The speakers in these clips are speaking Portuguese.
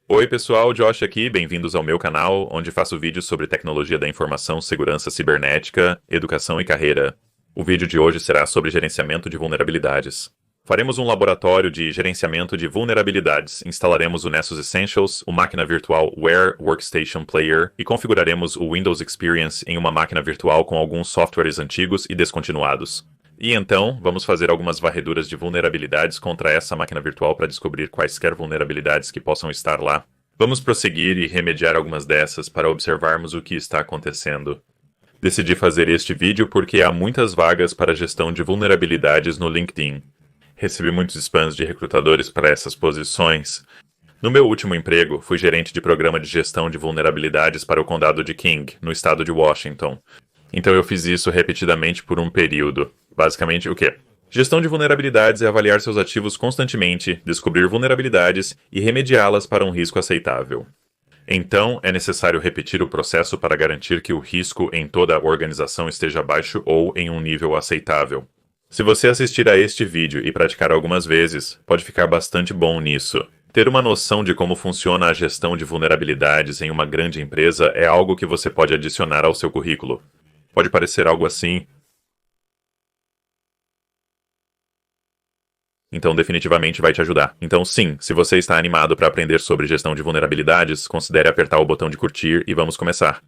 Oi pessoal, Josh aqui, bem-vindos ao meu canal, onde faço vídeos sobre tecnologia da informação, segurança cibernética, educação e carreira. O vídeo de hoje será sobre gerenciamento de vulnerabilidades. Faremos um laboratório de gerenciamento de vulnerabilidades, instalaremos o Nessus Essentials, o máquina virtual Ware Workstation Player e configuraremos o Windows Experience em uma máquina virtual com alguns softwares antigos e descontinuados. E então, vamos fazer algumas varreduras de vulnerabilidades contra essa máquina virtual para descobrir quaisquer vulnerabilidades que possam estar lá. Vamos prosseguir e remediar algumas dessas para observarmos o que está acontecendo. Decidi fazer este vídeo porque há muitas vagas para gestão de vulnerabilidades no LinkedIn. Recebi muitos spams de recrutadores para essas posições. No meu último emprego, fui gerente de programa de gestão de vulnerabilidades para o condado de King, no estado de Washington. Então eu fiz isso repetidamente por um período. Basicamente, o quê? Gestão de vulnerabilidades é avaliar seus ativos constantemente, descobrir vulnerabilidades e remediá-las para um risco aceitável. Então, é necessário repetir o processo para garantir que o risco em toda a organização esteja baixo ou em um nível aceitável. Se você assistir a este vídeo e praticar algumas vezes, pode ficar bastante bom nisso. Ter uma noção de como funciona a gestão de vulnerabilidades em uma grande empresa é algo que você pode adicionar ao seu currículo. Pode parecer algo assim. Então definitivamente vai te ajudar. Então sim, se você está animado para aprender sobre gestão de vulnerabilidades, considere apertar o botão de curtir e vamos começar.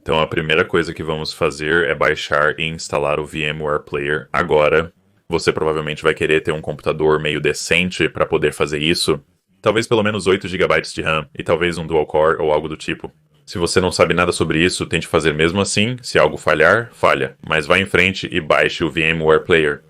Então a primeira coisa que vamos fazer é baixar e instalar o VMware Player agora. Você provavelmente vai querer ter um computador meio decente para poder fazer isso. Talvez pelo menos 8 GB de RAM e talvez um dual core ou algo do tipo. Se você não sabe nada sobre isso, tente fazer mesmo assim. Se algo falhar, falha. Mas vá em frente e baixe o VMware Player.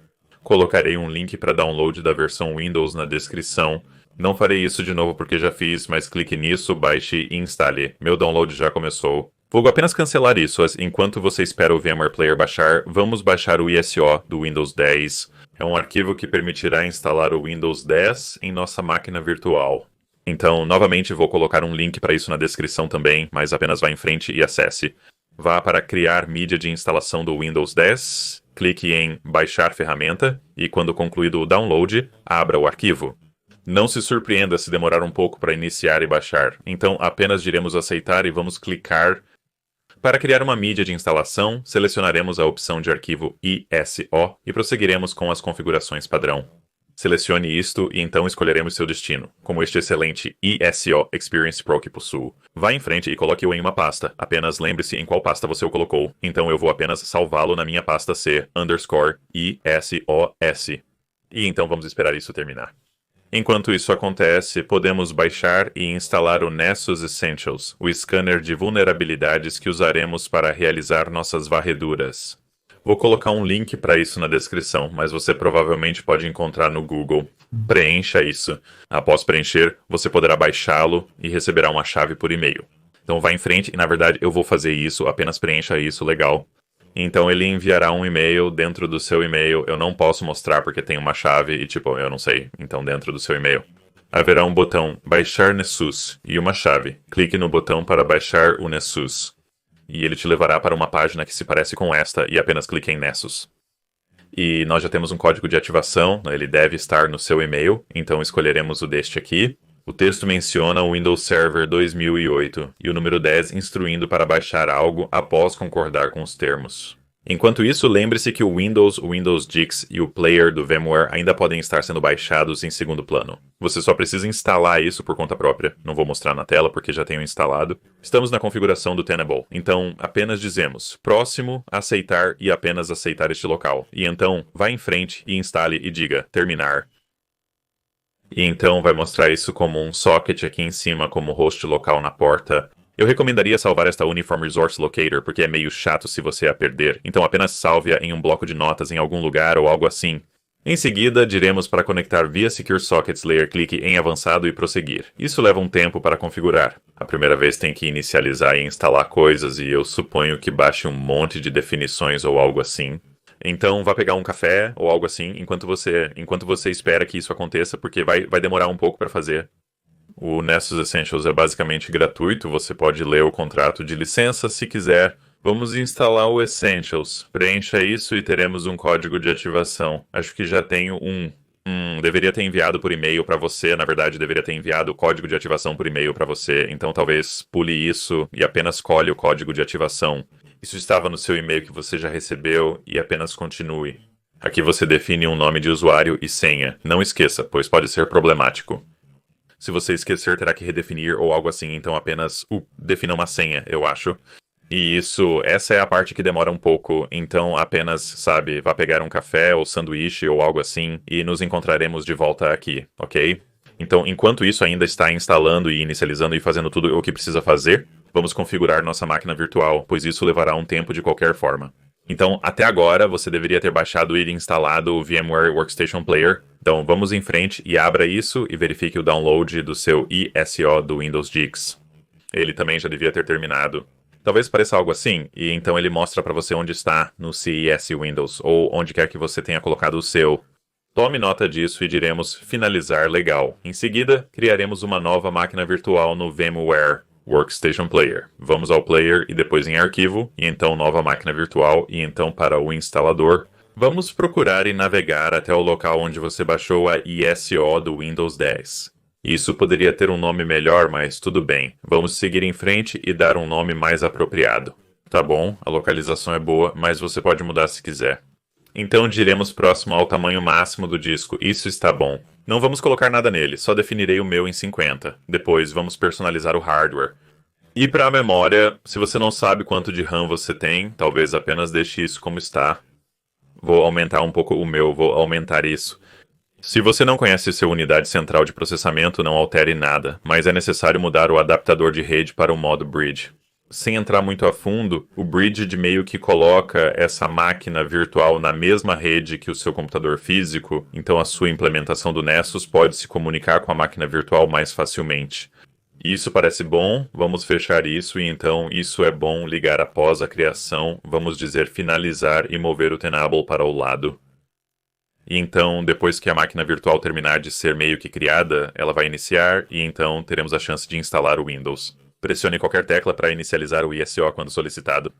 Colocarei um link para download da versão Windows na descrição. Não farei isso de novo porque já fiz, mas clique nisso, baixe e instale. Meu download já começou. Vou apenas cancelar isso. Enquanto você espera o VMware Player baixar, vamos baixar o ISO do Windows 10. É um arquivo que permitirá instalar o Windows 10 em nossa máquina virtual. Então, novamente, vou colocar um link para isso na descrição também, mas apenas vá em frente e acesse. Vá para criar mídia de instalação do Windows 10, clique em baixar ferramenta e quando concluído o download, abra o arquivo. Não se surpreenda se demorar um pouco para iniciar e baixar, então apenas diremos aceitar e vamos clicar. Para criar uma mídia de instalação, selecionaremos a opção de arquivo ISO e prosseguiremos com as configurações padrão. Selecione isto e então escolheremos seu destino, como este excelente ISO Experience Pro que possuo. Vá em frente e coloque-o em uma pasta, apenas lembre-se em qual pasta você o colocou, então eu vou apenas salvá-lo na minha pasta C_ISOS. E então vamos esperar isso terminar. Enquanto isso acontece, podemos baixar e instalar o Nessus Essentials, o scanner de vulnerabilidades que usaremos para realizar nossas varreduras. Vou colocar um link para isso na descrição, mas você provavelmente pode encontrar no Google. Preencha isso. Após preencher, você poderá baixá-lo e receberá uma chave por e-mail. Então vá em frente e, na verdade, eu vou fazer isso, apenas preencha isso, legal. Então ele enviará um e-mail dentro do seu e-mail. Eu não posso mostrar porque tem uma chave e, eu não sei. Então dentro do seu e-mail haverá um botão Baixar Nessus e uma chave. Clique no botão para baixar o Nessus. E ele te levará para uma página que se parece com esta e apenas clique em Nessus. E nós já temos um código de ativação, ele deve estar no seu e-mail, então escolheremos o deste aqui. O texto menciona o Windows Server 2008 e o número 10 instruindo para baixar algo após concordar com os termos. Enquanto isso, lembre-se que o Windows DIX e o Player do VMware ainda podem estar sendo baixados em segundo plano. Você só precisa instalar isso por conta própria. Não vou mostrar na tela porque já tenho instalado. Estamos na configuração do Tenable, então apenas dizemos próximo, aceitar e apenas aceitar este local. E então, vá em frente e instale e diga terminar. E então vai mostrar isso como um socket aqui em cima como host local na porta. Eu recomendaria salvar esta Uniform Resource Locator, porque é meio chato se você a perder, então apenas salve-a em um bloco de notas em algum lugar ou algo assim. Em seguida, diremos para conectar via Secure Sockets Layer, clique em avançado e prosseguir. Isso leva um tempo para configurar. A primeira vez tem que inicializar e instalar coisas e eu suponho que baixe um monte de definições ou algo assim. Então vá pegar um café ou algo assim enquanto você espera que isso aconteça, porque vai demorar um pouco para fazer. O Nessus Essentials é basicamente gratuito, você pode ler o contrato de licença se quiser. Vamos instalar o Essentials. Preencha isso e teremos um código de ativação. Acho que já tenho um. Deveria ter enviado por e-mail para você, na verdade, deveria ter enviado o código de ativação por e-mail para você, então talvez pule isso e apenas colhe o código de ativação. Isso estava no seu e-mail que você já recebeu e apenas continue. Aqui você define um nome de usuário e senha. Não esqueça, pois pode ser problemático. Se você esquecer, terá que redefinir ou algo assim, então apenas defina uma senha, eu acho. E essa é a parte que demora um pouco, então apenas, sabe, vá pegar um café ou sanduíche ou algo assim e nos encontraremos de volta aqui, ok? Então, enquanto isso ainda está instalando e inicializando e fazendo tudo o que precisa fazer, vamos configurar nossa máquina virtual, pois isso levará um tempo de qualquer forma. Então, até agora, você deveria ter baixado e instalado o VMware Workstation Player. Então, vamos em frente e abra isso e verifique o download do seu ISO do Windows GX. Ele também já devia ter terminado. Talvez pareça algo assim, e então ele mostra para você onde está no CIS Windows, ou onde quer que você tenha colocado o seu. Tome nota disso e diremos finalizar legal. Em seguida, criaremos uma nova máquina virtual no VMware Workstation Player. Vamos ao Player e depois em Arquivo, e então nova máquina virtual, e então para o instalador. Vamos procurar e navegar até o local onde você baixou a ISO do Windows 10. Isso poderia ter um nome melhor, mas tudo bem. Vamos seguir em frente e dar um nome mais apropriado. Tá bom, a localização é boa, mas você pode mudar se quiser. Então diremos próximo ao tamanho máximo do disco. Isso está bom. Não vamos colocar nada nele, só definirei o meu em 50. Depois vamos personalizar o hardware. E para a memória, se você não sabe quanto de RAM você tem, talvez apenas deixe isso como está. Vou aumentar um pouco o meu, vou aumentar isso. Se você não conhece sua unidade central de processamento, não altere nada, mas é necessário mudar o adaptador de rede para o modo bridge. Sem entrar muito a fundo, o bridge de meio que coloca essa máquina virtual na mesma rede que o seu computador físico, então a sua implementação do Nessus pode se comunicar com a máquina virtual mais facilmente. Isso parece bom, vamos fechar isso e então isso é bom ligar após a criação, vamos dizer finalizar e mover o Tenable para o lado. E então, depois que a máquina virtual terminar de ser meio que criada, ela vai iniciar e então teremos a chance de instalar o Windows. Pressione qualquer tecla para inicializar o ISO quando solicitado.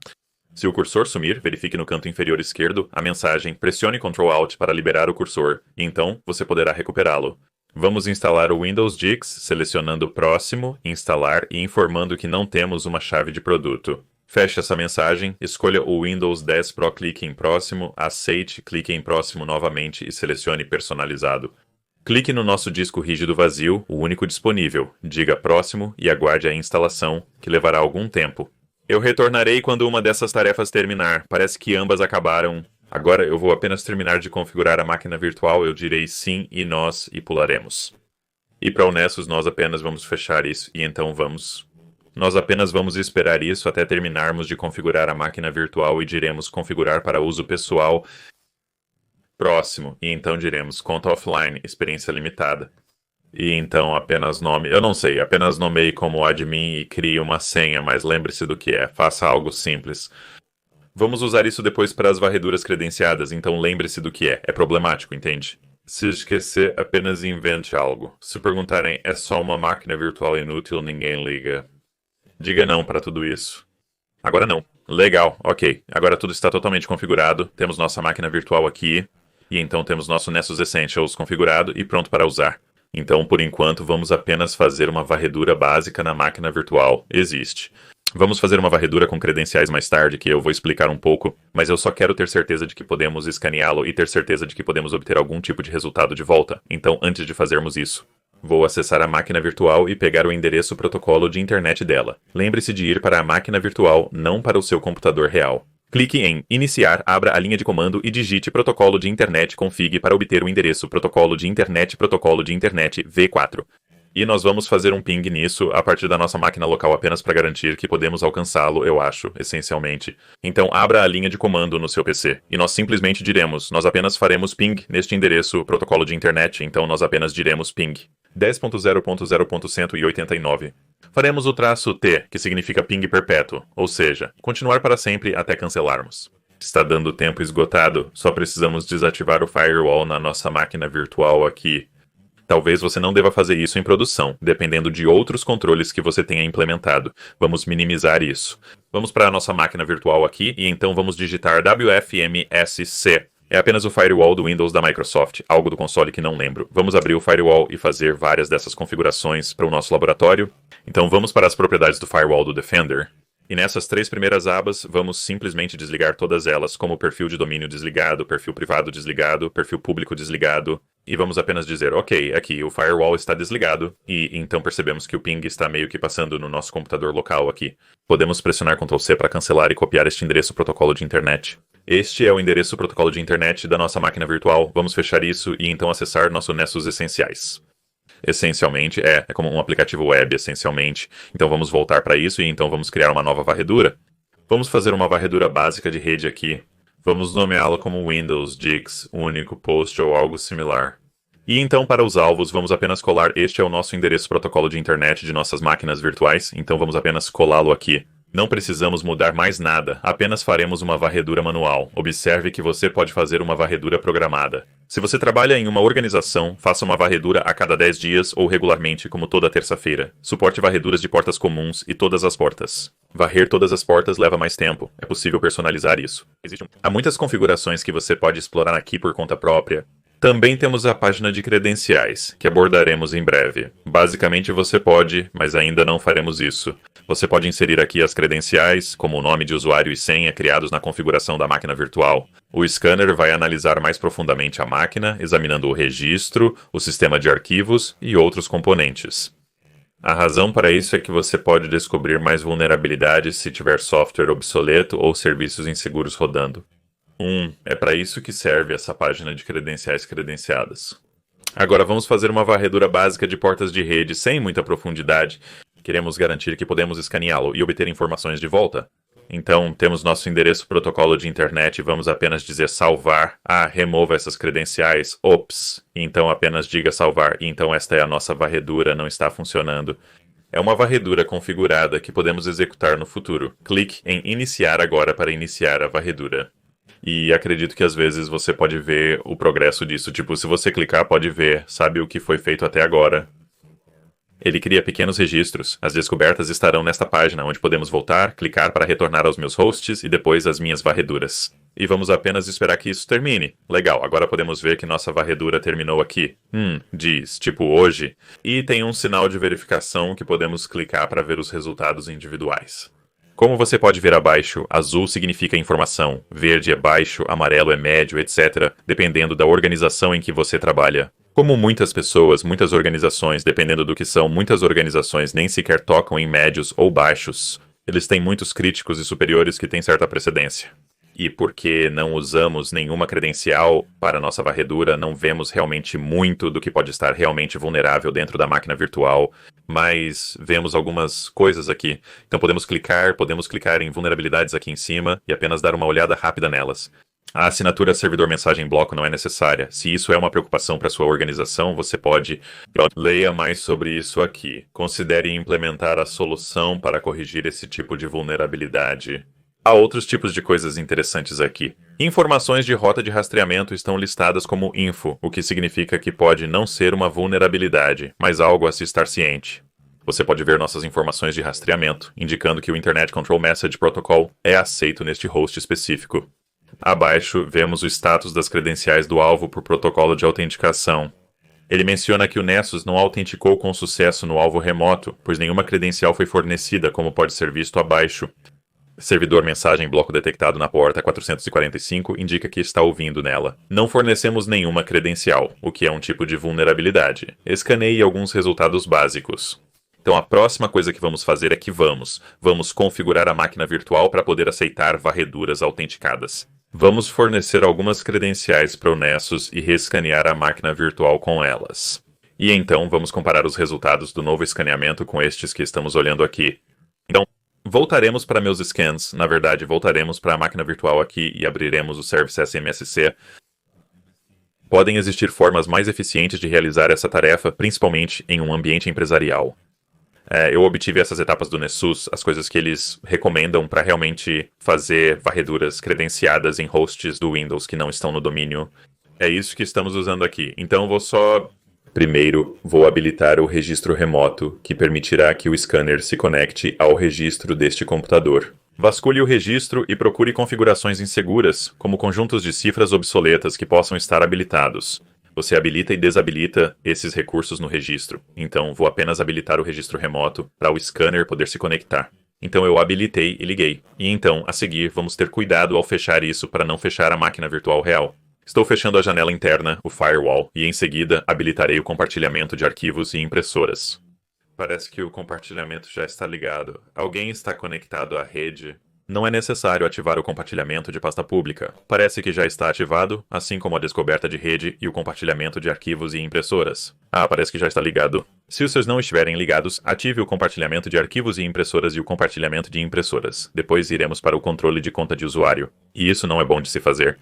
Se o cursor sumir, verifique no canto inferior esquerdo a mensagem pressione Ctrl Alt para liberar o cursor, e então você poderá recuperá-lo. Vamos instalar o Windows GX, selecionando Próximo, Instalar e informando que não temos uma chave de produto. Feche essa mensagem, escolha o Windows 10 Pro, clique em Próximo, aceite, clique em Próximo novamente e selecione Personalizado. Clique no nosso disco rígido vazio, o único disponível, diga Próximo e aguarde a instalação, que levará algum tempo. Eu retornarei quando uma dessas tarefas terminar, parece que ambas acabaram. Agora eu vou apenas terminar de configurar a máquina virtual, eu direi sim e nós e pularemos. E para o Nessus nós apenas vamos fechar isso e então Nós apenas vamos esperar isso até terminarmos de configurar a máquina virtual e diremos configurar para uso pessoal. Próximo, e então diremos conta offline, experiência limitada. E então apenas nome, eu não sei, apenas nomeie como admin e crie uma senha, mas lembre-se do que é, faça algo simples. Vamos usar isso depois para as varreduras credenciadas, então lembre-se do que é problemático, entende? Se esquecer, apenas invente algo. Se perguntarem, é só uma máquina virtual inútil, ninguém liga. Diga não para tudo isso. Agora não. Legal, ok. Agora tudo está totalmente configurado. Temos nossa máquina virtual aqui. E então temos nosso Nessus Essentials configurado e pronto para usar. Então, por enquanto, vamos apenas fazer uma varredura básica na máquina virtual. Existe. Vamos fazer uma varredura com credenciais mais tarde, que eu vou explicar um pouco, mas eu só quero ter certeza de que podemos escaneá-lo e ter certeza de que podemos obter algum tipo de resultado de volta. Então, antes de fazermos isso, vou acessar a máquina virtual e pegar o endereço protocolo de internet dela. Lembre-se de ir para a máquina virtual, não para o seu computador real. Clique em Iniciar, abra a linha de comando e digite protocolo de internet config para obter o endereço protocolo de internet V4. E nós vamos fazer um ping nisso a partir da nossa máquina local apenas para garantir que podemos alcançá-lo, eu acho, essencialmente. Então abra a linha de comando no seu PC. E nós simplesmente diremos, nós apenas faremos ping neste endereço protocolo de internet, então nós apenas diremos ping 10.0.0.189. Faremos o traço T, que significa ping perpétuo, ou seja, continuar para sempre até cancelarmos. Está dando tempo esgotado, só precisamos desativar o firewall na nossa máquina virtual aqui. Talvez você não deva fazer isso em produção, dependendo de outros controles que você tenha implementado. Vamos minimizar isso. Vamos para a nossa máquina virtual aqui e então vamos digitar WFMSC. É apenas o firewall do Windows da Microsoft, algo do console que não lembro. Vamos abrir o firewall e fazer várias dessas configurações para o nosso laboratório. Então vamos para as propriedades do firewall do Defender. E nessas 3 primeiras abas, vamos simplesmente desligar todas elas, como o perfil de domínio desligado, perfil privado desligado, perfil público desligado. E vamos apenas dizer, ok, aqui o firewall está desligado, e então percebemos que o ping está meio que passando no nosso computador local aqui. Podemos pressionar Ctrl C para cancelar e copiar este endereço protocolo de internet. Este é o endereço protocolo de internet da nossa máquina virtual. Vamos fechar isso e então acessar nosso Nessus essenciais. Essencialmente, é como um aplicativo web, essencialmente. Então vamos voltar para isso e então vamos criar uma nova varredura. Vamos fazer uma varredura básica de rede aqui. Vamos nomeá-la como Windows, Dix, único, post ou algo similar. E então para os alvos, vamos apenas colar este é o nosso endereço protocolo de internet de nossas máquinas virtuais, então vamos apenas colá-lo aqui. Não precisamos mudar mais nada, apenas faremos uma varredura manual. Observe que você pode fazer uma varredura programada. Se você trabalha em uma organização, faça uma varredura a cada 10 dias ou regularmente, como toda terça-feira. Suporte varreduras de portas comuns e todas as portas. Varrer todas as portas leva mais tempo. É possível personalizar isso. Há muitas configurações que você pode explorar aqui por conta própria. Também temos a página de credenciais, que abordaremos em breve. Basicamente você pode, mas ainda não faremos isso. Você pode inserir aqui as credenciais, como o nome de usuário e senha criados na configuração da máquina virtual. O scanner vai analisar mais profundamente a máquina, examinando o registro, o sistema de arquivos e outros componentes. A razão para isso é que você pode descobrir mais vulnerabilidades se tiver software obsoleto ou serviços inseguros rodando. É para isso que serve essa página de credenciais credenciadas. Agora vamos fazer uma varredura básica de portas de rede sem muita profundidade. Queremos garantir que podemos escaneá-lo e obter informações de volta. Então temos nosso endereço protocolo de internet e vamos apenas dizer salvar. Remova essas credenciais. Ops. Então apenas diga salvar. Então esta é a nossa varredura, não está funcionando. É uma varredura configurada que podemos executar no futuro. Clique em iniciar agora para iniciar a varredura. E acredito que às vezes você pode ver o progresso disso. Tipo, se você clicar, pode ver, sabe o que foi feito até agora. Ele cria pequenos registros. As descobertas estarão nesta página, onde podemos voltar, clicar para retornar aos meus hosts e depois às minhas varreduras. E vamos apenas esperar que isso termine. Legal, agora podemos ver que nossa varredura terminou aqui. Diz, tipo hoje. E tem um sinal de verificação que podemos clicar para ver os resultados individuais. Como você pode ver abaixo, azul significa informação, verde é baixo, amarelo é médio, etc., dependendo da organização em que você trabalha. Como muitas pessoas, muitas organizações, dependendo do que são, muitas organizações nem sequer tocam em médios ou baixos. Eles têm muitos críticos e superiores que têm certa precedência. E porque não usamos nenhuma credencial para nossa varredura, não vemos realmente muito do que pode estar realmente vulnerável dentro da máquina virtual, mas vemos algumas coisas aqui. Então podemos clicar em vulnerabilidades aqui em cima e apenas dar uma olhada rápida nelas. A assinatura servidor mensagem bloco não é necessária. Se isso é uma preocupação para sua organização, você pode... Leia mais sobre isso aqui. Considere implementar a solução para corrigir esse tipo de vulnerabilidade. Há outros tipos de coisas interessantes aqui. Informações de rota de rastreamento estão listadas como info, o que significa que pode não ser uma vulnerabilidade, mas algo a se estar ciente. Você pode ver nossas informações de rastreamento, indicando que o Internet Control Message Protocol é aceito neste host específico. Abaixo, vemos o status das credenciais do alvo por protocolo de autenticação. Ele menciona que o Nessus não autenticou com sucesso no alvo remoto, pois nenhuma credencial foi fornecida, como pode ser visto abaixo. Servidor mensagem bloco detectado na porta 445 indica que está ouvindo nela. Não fornecemos nenhuma credencial, o que é um tipo de vulnerabilidade. Escaneie alguns resultados básicos. Então a próxima coisa que vamos fazer é que vamos configurar a máquina virtual para poder aceitar varreduras autenticadas. Vamos fornecer algumas credenciais para o Nessus e reescanear a máquina virtual com elas. E então vamos comparar os resultados do novo escaneamento com estes que estamos olhando aqui. Então, voltaremos para meus scans, na verdade voltaremos para a máquina virtual aqui e abriremos o Service SMSC. Podem existir formas mais eficientes de realizar essa tarefa, principalmente em um ambiente empresarial. Eu obtive essas etapas do Nessus, as coisas que eles recomendam para realmente fazer varreduras credenciadas em hosts do Windows que não estão no domínio. É isso que estamos usando aqui. Então Primeiro, vou habilitar o registro remoto, que permitirá que o scanner se conecte ao registro deste computador. Vasculhe o registro e procure configurações inseguras, como conjuntos de cifras obsoletas que possam estar habilitados. Você habilita e desabilita esses recursos no registro. Então, vou apenas habilitar o registro remoto para o scanner poder se conectar. Então, eu habilitei e liguei. E então, a seguir, vamos ter cuidado ao fechar isso para não fechar a máquina virtual real. Estou fechando a janela interna, o firewall, e em seguida habilitarei o compartilhamento de arquivos e impressoras. Parece que o compartilhamento já está ligado. Alguém está conectado à rede. Não é necessário ativar o compartilhamento de pasta pública. Parece que já está ativado, assim como a descoberta de rede e o compartilhamento de arquivos e impressoras. Parece que já está ligado. Se os seus não estiverem ligados, ative o compartilhamento de arquivos e impressoras e o compartilhamento de impressoras. Depois iremos para o controle de conta de usuário. E isso não é bom de se fazer.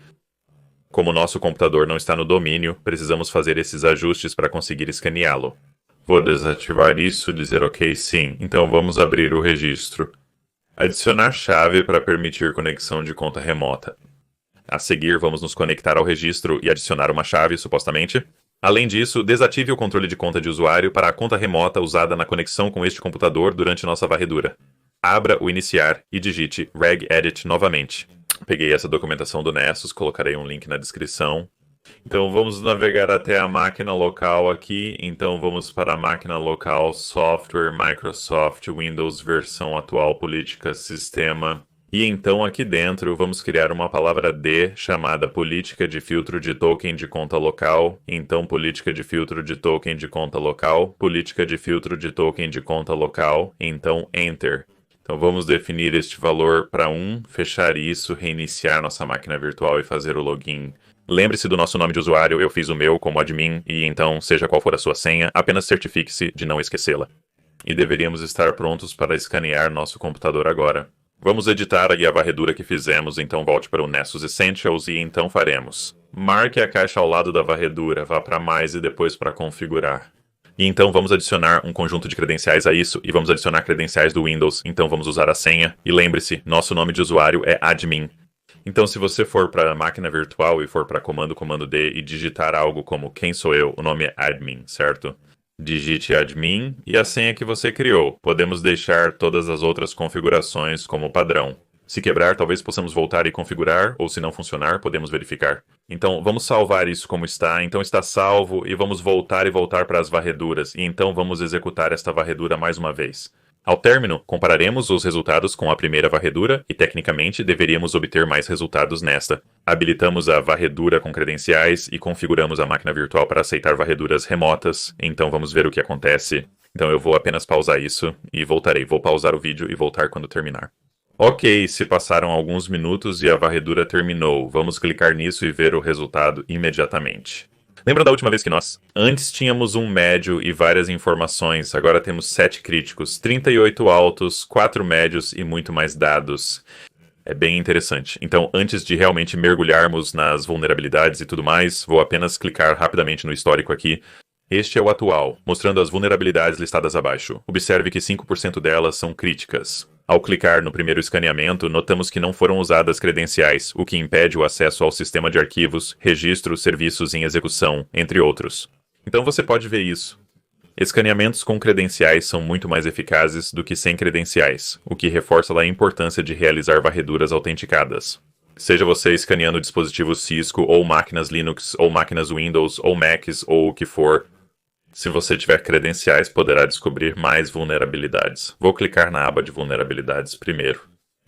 Como nosso computador não está no domínio, precisamos fazer esses ajustes para conseguir escaneá-lo. Vou desativar isso, dizer OK sim. Então vamos abrir o registro. Adicionar chave para permitir conexão de conta remota. A seguir, vamos nos conectar ao registro e adicionar uma chave, supostamente. Além disso, desative o controle de conta de usuário para a conta remota usada na conexão com este computador durante nossa varredura. Abra o iniciar e digite regedit novamente. Peguei essa documentação do Nessus, colocarei um link na descrição. Então vamos navegar até a máquina local aqui. Então vamos para a máquina local, software, Microsoft, Windows, versão atual, política, sistema. E então aqui dentro vamos criar uma palavra D chamada política de filtro de token de conta local. Então política de filtro de token de conta local, política de filtro de token de conta local. Então Enter. Então vamos definir este valor para 1, fechar isso, reiniciar nossa máquina virtual e fazer o login. Lembre-se do nosso nome de usuário, eu fiz o meu como admin, e então, seja qual for a sua senha, apenas certifique-se de não esquecê-la. E deveríamos estar prontos para escanear nosso computador agora. Vamos editar a varredura que fizemos, então volte para o Nessus Essentials e então faremos. Marque a caixa ao lado da varredura, vá para mais e depois para configurar. E então vamos adicionar um conjunto de credenciais a isso, e vamos adicionar credenciais do Windows, então vamos usar a senha. E lembre-se, nosso nome de usuário é admin. Então, se você for para a máquina virtual e for para comando D e digitar algo como quem sou eu, o nome é admin, certo? Digite admin e a senha que você criou. Podemos deixar todas as outras configurações como padrão. Se quebrar, talvez possamos voltar e configurar, ou se não funcionar, podemos verificar. Então, vamos salvar isso como está. Então, está salvo e vamos voltar para as varreduras. E então, vamos executar esta varredura mais uma vez. Ao término, compararemos os resultados com a primeira varredura e, tecnicamente, deveríamos obter mais resultados nesta. Habilitamos a varredura com credenciais e configuramos a máquina virtual para aceitar varreduras remotas. Então vamos ver o que acontece. Então eu vou apenas pausar isso e voltarei. Vou pausar o vídeo e voltar quando terminar. Ok, se passaram alguns minutos e a varredura terminou. Vamos clicar nisso e ver o resultado imediatamente. Lembra da última vez que nós? Antes tínhamos um médio e várias informações, agora temos 7 críticos, 38 altos, 4 médios e muito mais dados. É bem interessante. Então, antes de realmente mergulharmos nas vulnerabilidades e tudo mais, vou apenas clicar rapidamente no histórico aqui. Este é o atual, mostrando as vulnerabilidades listadas abaixo. Observe que 5% delas são críticas. Ao clicar no primeiro escaneamento, notamos que não foram usadas credenciais, o que impede o acesso ao sistema de arquivos, registros, serviços em execução, entre outros. Então você pode ver isso. Escaneamentos com credenciais são muito mais eficazes do que sem credenciais, o que reforça a importância de realizar varreduras autenticadas. Seja você escaneando dispositivos Cisco, ou máquinas Linux, ou máquinas Windows, ou Macs, ou o que for, se você tiver credenciais, poderá descobrir mais vulnerabilidades. Vou clicar na aba de vulnerabilidades primeiro.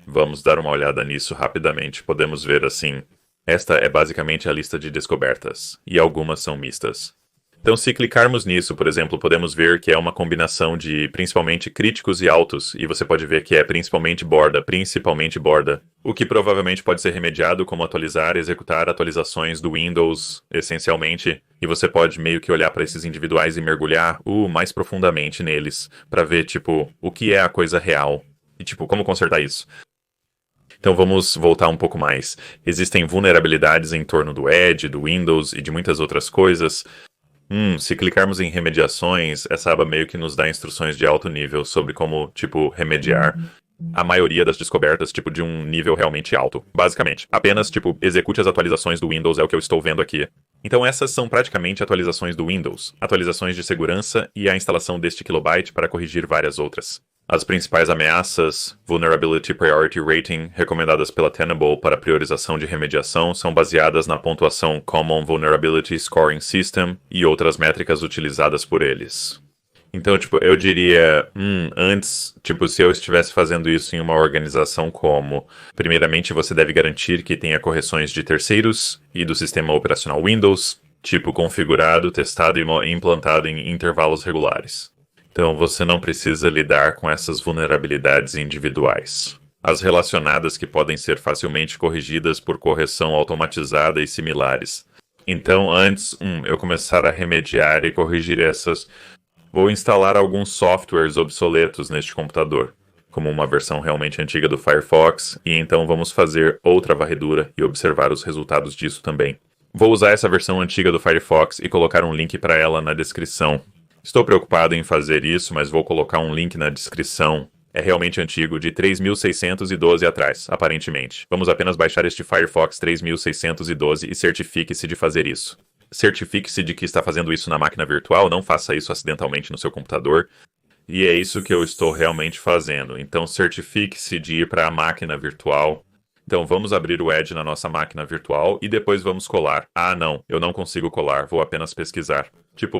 Vamos dar uma olhada nisso rapidamente. Podemos ver assim. Esta é basicamente a lista de descobertas, e algumas são mistas. Então, se clicarmos nisso, por exemplo, podemos ver que é uma combinação de principalmente críticos e altos, e você pode ver que é principalmente borda, o que provavelmente pode ser remediado como atualizar e executar atualizações do Windows, essencialmente, e você pode meio que olhar para esses individuais e mergulhar mais profundamente neles, para ver, tipo, o que é a coisa real, e, tipo, como consertar isso. Então vamos voltar um pouco mais. Existem vulnerabilidades em torno do Edge, do Windows e de muitas outras coisas. Se clicarmos em remediações, essa aba meio que nos dá instruções de alto nível sobre como, tipo, remediar a maioria das descobertas, tipo, de um nível realmente alto. Basicamente, apenas, tipo, execute as atualizações do Windows, é o que eu estou vendo aqui. Então essas são praticamente atualizações do Windows, atualizações de segurança e a instalação deste kilobyte para corrigir várias outras. As principais ameaças, Vulnerability Priority Rating, recomendadas pela Tenable para priorização de remediação, são baseadas na pontuação Common Vulnerability Scoring System e outras métricas utilizadas por eles. Então, eu diria, antes, se eu estivesse fazendo isso em uma organização como, primeiramente, você deve garantir que tenha correções de terceiros e do sistema operacional Windows, configurado, testado e implantado em intervalos regulares. Então, você não precisa lidar com essas vulnerabilidades individuais. As relacionadas que podem ser facilmente corrigidas por correção automatizada e similares. Então, antes eu começar a remediar e corrigir essas, vou instalar alguns softwares obsoletos neste computador, como uma versão realmente antiga do Firefox, e então vamos fazer outra varredura e observar os resultados disso também. Vou usar essa versão antiga do Firefox e colocar um link para ela na descrição. Estou preocupado em fazer isso, mas vou colocar um link na descrição. É realmente antigo, de 3612 atrás, aparentemente. Vamos apenas baixar este Firefox 3612 e certifique-se de fazer isso. Certifique-se de que está fazendo isso na máquina virtual, não faça isso acidentalmente no seu computador. E é isso que eu estou realmente fazendo. Então certifique-se de ir para a máquina virtual. Então vamos abrir o Edge na nossa máquina virtual e depois vamos colar. Ah, não, eu não consigo colar, vou apenas pesquisar.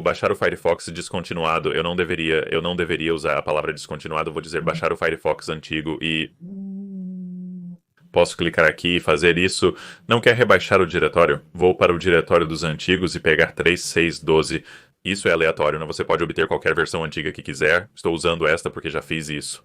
Baixar o Firefox descontinuado, eu não deveria usar a palavra descontinuado, vou dizer baixar o Firefox antigo e... Posso clicar aqui e fazer isso. Não quer rebaixar o diretório? Vou para o diretório dos antigos e pegar 3612. Isso é aleatório, né? Você pode obter qualquer versão antiga que quiser. Estou usando esta porque já fiz isso.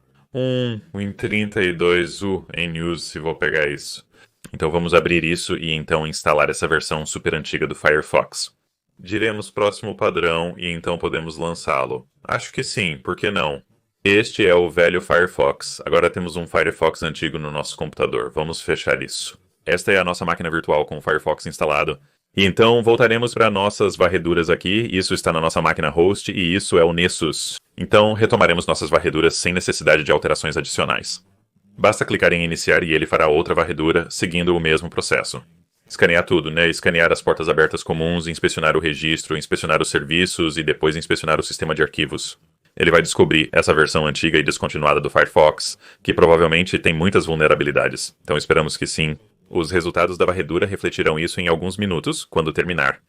Win32U em use, vou pegar isso. Então vamos abrir isso e então instalar essa versão super antiga do Firefox. Diremos próximo padrão e então podemos lançá-lo. Acho que sim, por que não? Este é o velho Firefox. Agora temos um Firefox antigo no nosso computador. Vamos fechar isso. Esta é a nossa máquina virtual com o Firefox instalado. E então voltaremos para nossas varreduras aqui. Isso está na nossa máquina host e isso é o Nessus. Então retomaremos nossas varreduras sem necessidade de alterações adicionais. Basta clicar em iniciar e ele fará outra varredura, seguindo o mesmo processo. Escanear tudo, né? Escanear as portas abertas comuns, inspecionar o registro, inspecionar os serviços e depois inspecionar o sistema de arquivos. Ele vai descobrir essa versão antiga e descontinuada do Firefox, que provavelmente tem muitas vulnerabilidades. Então esperamos que sim. Os resultados da varredura refletirão isso em alguns minutos, quando terminar.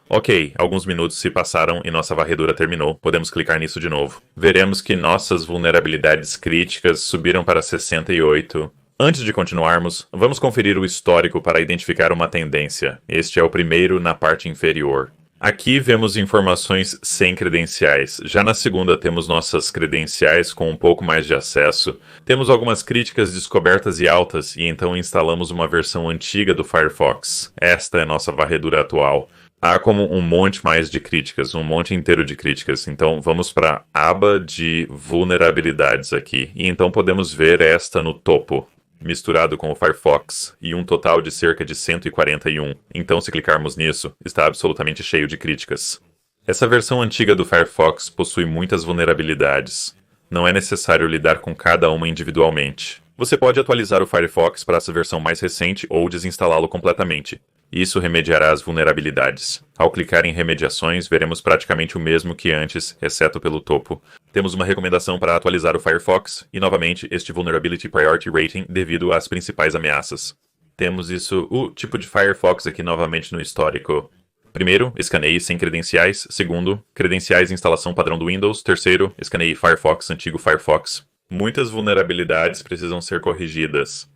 Ok, alguns minutos se passaram e nossa varredura terminou. Podemos clicar nisso de novo. Veremos que nossas vulnerabilidades críticas subiram para 68. Antes de continuarmos, vamos conferir o histórico para identificar uma tendência. Este é o primeiro na parte inferior. Aqui vemos informações sem credenciais. Já na segunda temos nossas credenciais com um pouco mais de acesso. Temos algumas críticas descobertas e altas e então instalamos uma versão antiga do Firefox. Esta é nossa varredura atual. Há como um monte mais de críticas, um monte inteiro de críticas. Então vamos para a aba de vulnerabilidades aqui. E então podemos ver esta no topo, misturado com o Firefox, e um total de cerca de 141. Então, se clicarmos nisso, está absolutamente cheio de críticas. Essa versão antiga do Firefox possui muitas vulnerabilidades. Não é necessário lidar com cada uma individualmente. Você pode atualizar o Firefox para essa versão mais recente ou desinstalá-lo completamente. Isso remediará as vulnerabilidades. Ao clicar em remediações, veremos praticamente o mesmo que antes, exceto pelo topo. Temos uma recomendação para atualizar o Firefox, e novamente este Vulnerability Priority Rating devido às principais ameaças. Temos o tipo de Firefox aqui novamente no histórico. Primeiro, escaneie sem credenciais. Segundo, credenciais de instalação padrão do Windows. Terceiro, escaneie Firefox, antigo Firefox. Muitas vulnerabilidades precisam ser corrigidas.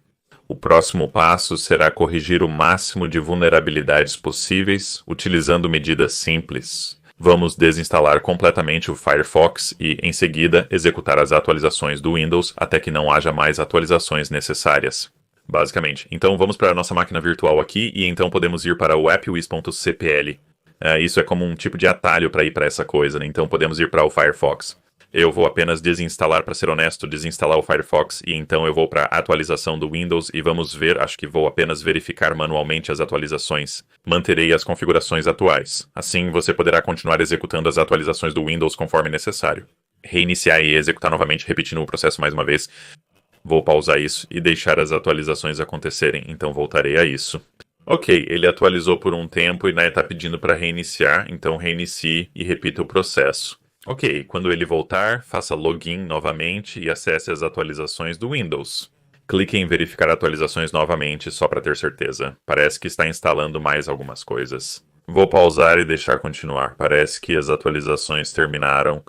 O próximo passo será corrigir o máximo de vulnerabilidades possíveis, utilizando medidas simples. Vamos desinstalar completamente o Firefox e, em seguida, executar as atualizações do Windows até que não haja mais atualizações necessárias. Basicamente. Então vamos para a nossa máquina virtual aqui e então podemos ir para o appwiz.cpl. Isso é como um tipo de atalho para ir para essa coisa, né? Então podemos ir para o Firefox. Eu vou apenas desinstalar, para ser honesto, desinstalar o Firefox e então eu vou para a atualização do Windows e vamos ver, acho que vou apenas verificar manualmente as atualizações. Manterei as configurações atuais. Assim você poderá continuar executando as atualizações do Windows conforme necessário. Reiniciar e executar novamente, repetindo o processo mais uma vez. Vou pausar isso e deixar as atualizações acontecerem, então voltarei a isso. Ok, ele atualizou por um tempo e está pedindo para reiniciar, então reinicie e repita o processo. Ok, quando ele voltar, faça login novamente e acesse as atualizações do Windows. Clique em verificar atualizações novamente só para ter certeza. Parece que está instalando mais algumas coisas. Vou pausar e deixar continuar. Parece que as atualizações terminaram.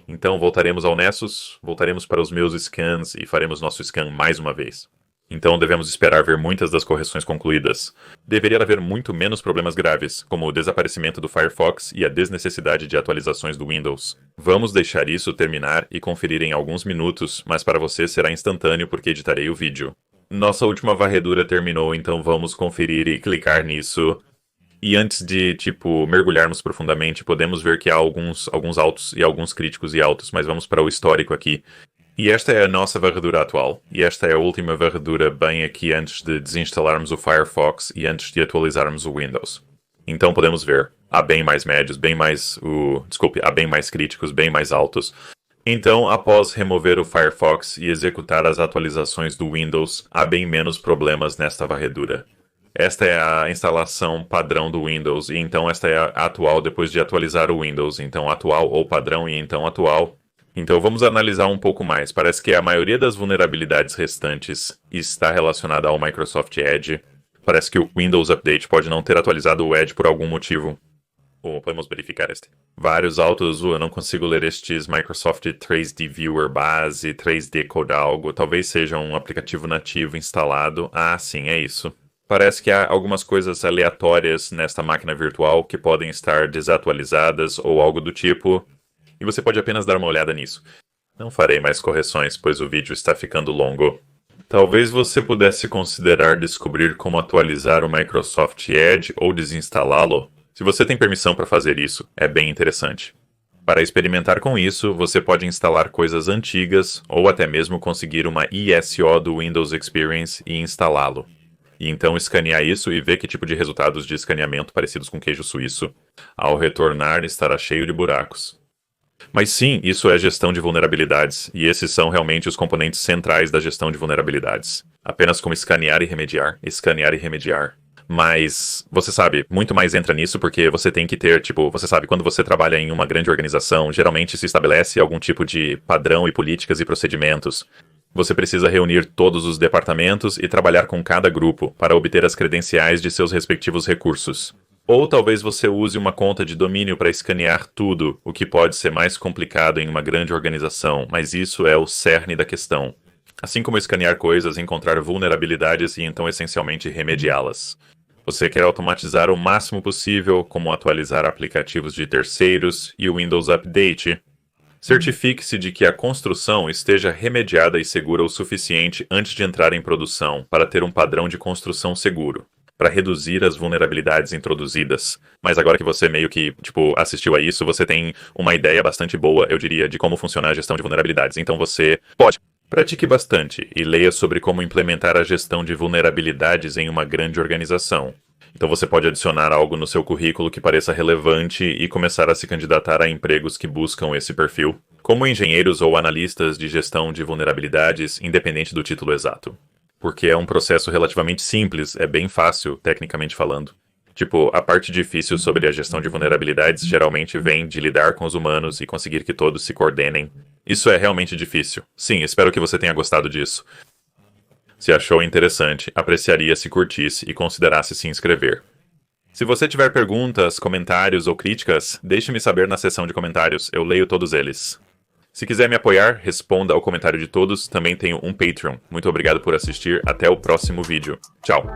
Então voltaremos ao Nessus, voltaremos para os meus scans e faremos nosso scan mais uma vez. Então devemos esperar ver muitas das correções concluídas. Deveria haver muito menos problemas graves, como o desaparecimento do Firefox e a desnecessidade de atualizações do Windows. Vamos deixar isso terminar e conferir em alguns minutos, mas para você será instantâneo porque editarei o vídeo. Nossa última varredura terminou, então vamos conferir e clicar nisso. E antes de, mergulharmos profundamente, podemos ver que há alguns altos e alguns críticos e altos, mas vamos para o histórico aqui. E esta é a nossa varredura atual. E esta é a última varredura bem aqui antes de desinstalarmos o Firefox e antes de atualizarmos o Windows. Então podemos ver, há bem mais médios, há bem mais críticos, bem mais altos. Então, após remover o Firefox e executar as atualizações do Windows, há bem menos problemas nesta varredura. Esta é a instalação padrão do Windows, e então esta é a atual depois de atualizar o Windows. Então atual ou padrão e então atual. Então vamos analisar um pouco mais. Parece que a maioria das vulnerabilidades restantes está relacionada ao Microsoft Edge. Parece que o Windows Update pode não ter atualizado o Edge por algum motivo. Ou podemos verificar este. Vários autos, eu não consigo ler estes Microsoft 3D Viewer base, 3D Code algo. Talvez seja um aplicativo nativo instalado. Ah, sim, é isso. Parece que há algumas coisas aleatórias nesta máquina virtual que podem estar desatualizadas ou algo do tipo. E você pode apenas dar uma olhada nisso. Não farei mais correções, pois o vídeo está ficando longo. Talvez você pudesse considerar descobrir como atualizar o Microsoft Edge ou desinstalá-lo. Se você tem permissão para fazer isso, é bem interessante. Para experimentar com isso, você pode instalar coisas antigas ou até mesmo conseguir uma ISO do Windows Experience e instalá-lo. E então escanear isso e ver que tipo de resultados de escaneamento parecidos com queijo suíço. Ao retornar, estará cheio de buracos. Mas sim, isso é gestão de vulnerabilidades, e esses são realmente os componentes centrais da gestão de vulnerabilidades. Apenas como escanear e remediar, escanear e remediar. Mas, você sabe, muito mais entra nisso porque você tem que ter, você sabe, quando você trabalha em uma grande organização, geralmente se estabelece algum tipo de padrão e políticas e procedimentos. Você precisa reunir todos os departamentos e trabalhar com cada grupo para obter as credenciais de seus respectivos recursos. Ou talvez você use uma conta de domínio para escanear tudo, o que pode ser mais complicado em uma grande organização, mas isso é o cerne da questão. Assim como escanear coisas, encontrar vulnerabilidades e então essencialmente remediá-las. Você quer automatizar o máximo possível, como atualizar aplicativos de terceiros e o Windows Update. Certifique-se de que a construção esteja remediada e segura o suficiente antes de entrar em produção, para ter um padrão de construção seguro, para reduzir as vulnerabilidades introduzidas. Mas agora que você meio que, assistiu a isso, você tem uma ideia bastante boa, eu diria, de como funciona a gestão de vulnerabilidades. Então você pode. Pratique bastante e leia sobre como implementar a gestão de vulnerabilidades em uma grande organização. Então você pode adicionar algo no seu currículo que pareça relevante e começar a se candidatar a empregos que buscam esse perfil, como engenheiros ou analistas de gestão de vulnerabilidades, independente do título exato. Porque é um processo relativamente simples, é bem fácil, tecnicamente falando. A parte difícil sobre a gestão de vulnerabilidades geralmente vem de lidar com os humanos e conseguir que todos se coordenem. Isso é realmente difícil. Sim, espero que você tenha gostado disso. Se achou interessante, apreciaria se curtisse e considerasse se inscrever. Se você tiver perguntas, comentários ou críticas, deixe-me saber na seção de comentários, eu leio todos eles. Se quiser me apoiar, responda ao comentário de todos, também tenho um Patreon. Muito obrigado por assistir, até o próximo vídeo. Tchau!